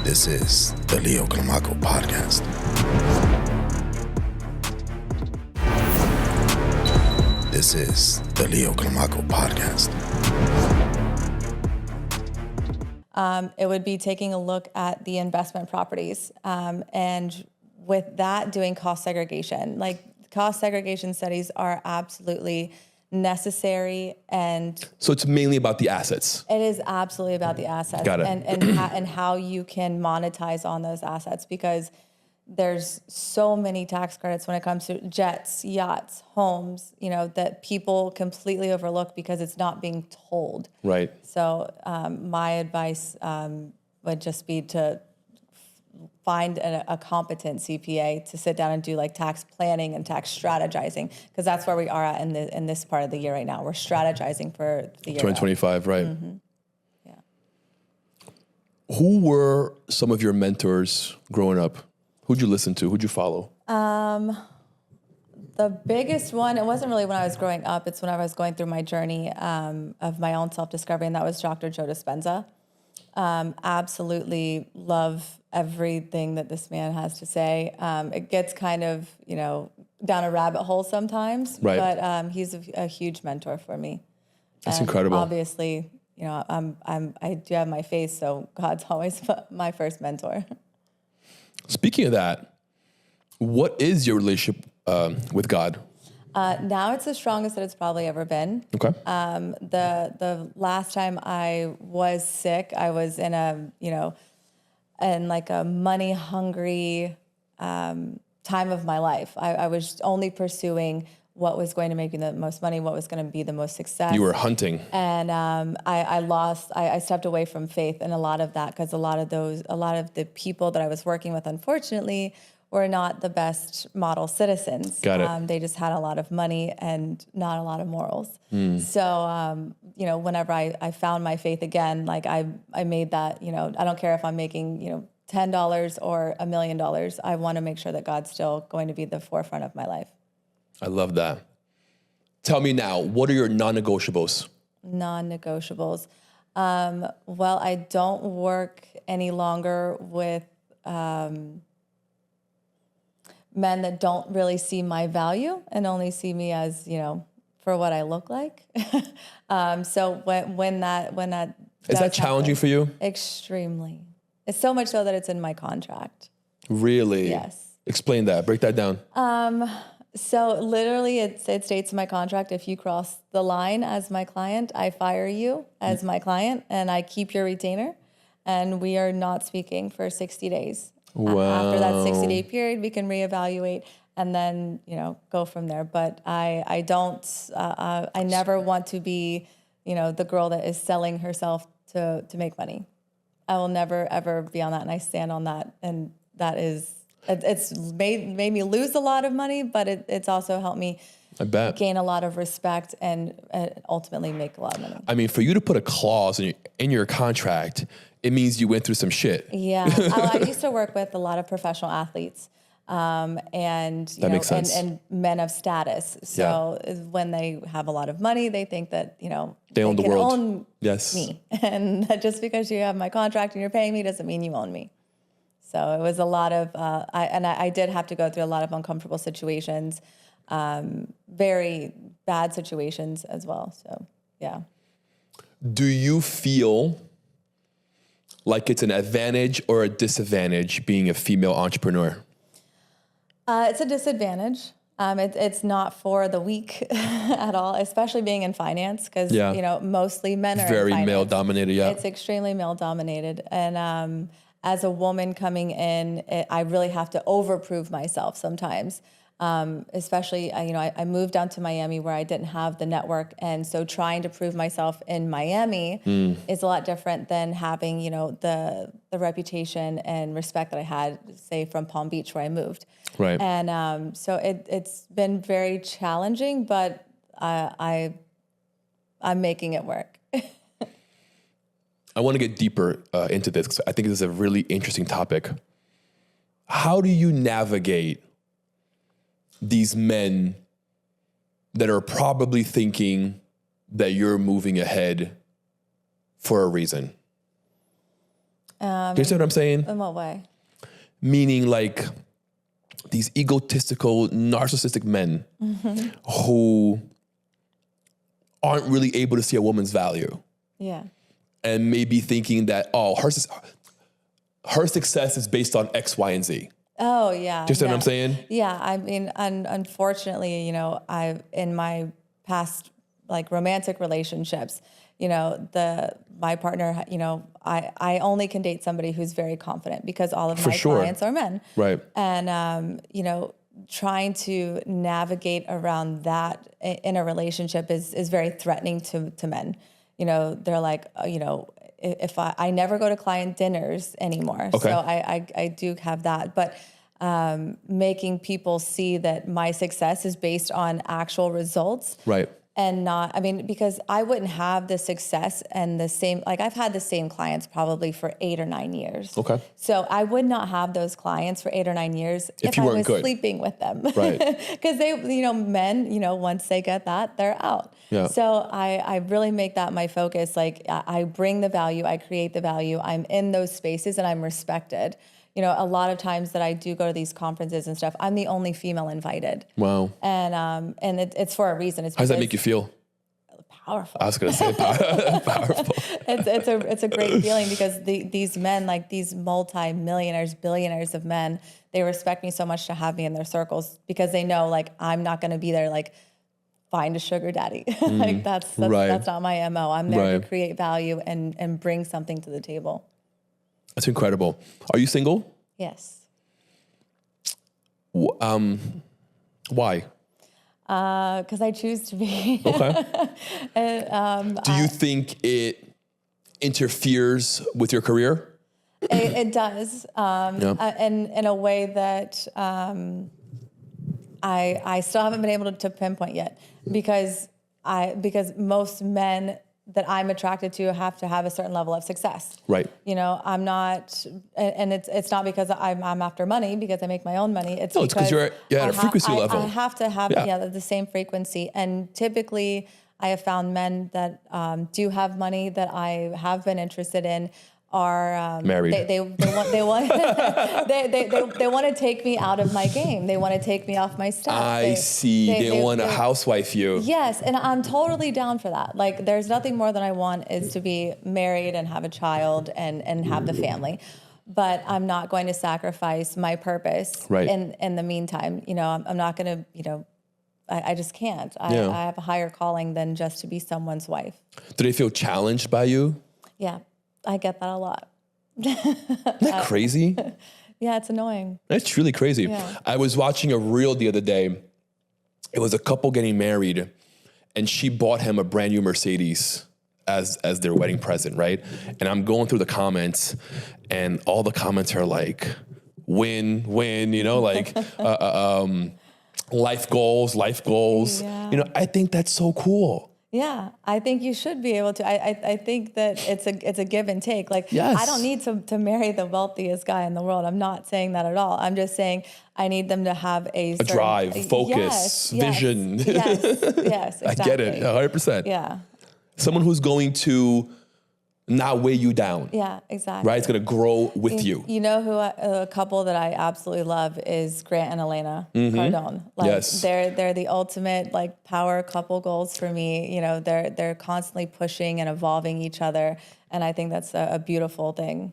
This is the Leo Climaco Podcast. This is the Leo Climaco Podcast. It would be taking a look at the investment properties and with that doing cost segregation. Like cost segregation studies are absolutely necessary, and so it's mainly about the assets. It is absolutely about the assets. Got it. and how you can monetize on those assets, because there's so many tax credits when it comes to jets, yachts, homes, that people completely overlook because it's not being told. Right. So my advice would just be to find a competent CPA to sit down and do like tax planning and tax strategizing, because that's where we are at in this part of the year right now. We're strategizing for the year 2025, right? Mm-hmm. Yeah. Who were some of your mentors growing up? Who'd you listen to? Who'd you follow? The biggest one, it wasn't really when I was growing up. It's when I was going through my journey of my own self-discovery, and that was Dr. Joe Dispenza. Absolutely love everything that this man has to say. It gets kind of, down a rabbit hole sometimes, right. But he's a huge mentor for me. That's and incredible. Obviously, I do have my faith, so God's always my first mentor. Speaking of that, what is your relationship with God? Now it's the strongest that it's probably ever been. Okay. The last time I was sick, I was in in like a money hungry time of my life. I was only pursuing what was going to make me the most money, what was going to be the most success. You were hunting. And I stepped away from faith in a lot of that, because a lot of the people that I was working with, unfortunately, were not the best model citizens. Got it. They just had a lot of money and not a lot of morals. So, whenever I found my faith again, like I made that, I don't care if I'm making, $10 or $1 million. I want to make sure that God's still going to be the forefront of my life. I love that. Tell me now, what are your non-negotiables? Non-negotiables. Well, I don't work any longer with men that don't really see my value and only see me as, for what I look like. So when that is that challenging for you? Extremely. It's so much so that it's in my contract. Really? Yes. Explain that. Break that down. So literally it states in my contract, if you cross the line as my client, I fire you as my client and I keep your retainer, and we are not speaking for 60 days. Wow. After that 60-day period, we can reevaluate and then, go from there. But I never want to be, the girl that is selling herself to make money. I will never, ever be on that. And I stand on that. And that is, it's made me lose a lot of money, but it's also helped me gain a lot of respect and ultimately make a lot of money. I mean, for you to put a clause in your contract, it means you went through some shit. Yeah. I used to work with a lot of professional athletes and that makes sense. And men of status. So when they have a lot of money, they think that, they own the world. Own me. And just because you have my contract and you're paying me doesn't mean you own me. So it was a lot of, I did have to go through a lot of uncomfortable situations, very bad situations as well. So, yeah. Do you feel like it's an advantage or a disadvantage being a female entrepreneur? It's a disadvantage. It's not for the weak at all, especially being in finance, because, mostly men are very in finance. Male dominated. Yeah. It's extremely male dominated. And, as a woman coming in, I really have to overprove myself sometimes. Especially, I moved down to Miami where I didn't have the network. And so trying to prove myself in Miami is a lot different than having, the reputation and respect that I had, say, from Palm Beach where I moved. Right. And so it's been very challenging, but I'm making it work. I want to get deeper into this because I think this is a really interesting topic. How do you navigate these men that are probably thinking that you're moving ahead for a reason? Do you understand what I'm saying? In what way? Meaning like these egotistical, narcissistic men who aren't really able to see a woman's value. Yeah. And maybe thinking that, her success is based on X, Y, and Z. Oh, yeah. Do you understand what I'm saying? Yeah. I mean, unfortunately, in my past like romantic relationships, my partner, I only can date somebody who's very confident because all of my clients are men. Right. And, trying to navigate around that in a relationship is very threatening to men. They're like, if I never go to client dinners anymore. Okay. So I do have that, but making people see that my success is based on actual results. Right. And because I wouldn't have the success and the same, like I've had the same clients probably for 8 or 9 years. Okay. So I would not have those clients for 8 or 9 years if you I weren't was good. sleeping with them. Right. Because they, men, once they get that, they're out. Yeah. So I really make that my focus. Like I bring the value, I create the value, I'm in those spaces and I'm respected. A lot of times that I do go to these conferences and stuff, I'm the only female invited. Wow. And it's for a reason. How does that make you feel? Powerful. I was going to say powerful. It's a great feeling because these men, like these multi-millionaires, billionaires of men, they respect me so much to have me in their circles because they know like I'm not going to be there like find a sugar daddy. Like that's not my MO. I'm there to create value and bring something to the table. That's incredible. Are you single? Yes. Why? Because I choose to be. Okay. Do you think it interferes with your career? It does, and in a way that I still haven't been able to pinpoint yet, because most men that I'm attracted to have to have a certain level of success. Right. I'm not, and it's not because I'm after money because I make my own money. It's because you're at a frequency level. I have to have the same frequency, and typically I have found men that do have money that I have been interested in are married. They want they want to take me out of my game. They want to take me off my stuff. I see. They want to housewife you. Yes, and I'm totally down for that. Like, there's nothing more than I want is to be married and have a child and have the family. But I'm not going to sacrifice my purpose in the meantime. I'm not going to, I just can't. I have a higher calling than just to be someone's wife. Do they feel challenged by you? Yeah, I get that a lot. Isn't that crazy? Yeah, it's annoying. That's truly crazy. Yeah. I was watching a reel the other day. It was a couple getting married, and she bought him a brand new Mercedes as their wedding present, right? And I'm going through the comments, and all the comments are like, win, like life goals. Yeah. I think that's so cool. Yeah, I think you should be able to. I think that it's a give and take. Like, yes. I don't need to marry the wealthiest guy in the world. I'm not saying that at all. I'm just saying I need them to have a certain, drive, focus, vision. Yes, exactly. I get it, 100%. Yeah. Someone who's going to not weigh you down. Yeah, exactly. Right? It's going to grow with you. You know who a couple that I absolutely love is Grant and Elena Cardone. Like, Yes. They're the ultimate like power couple goals for me. They're constantly pushing and evolving each other, and I think that's a beautiful thing.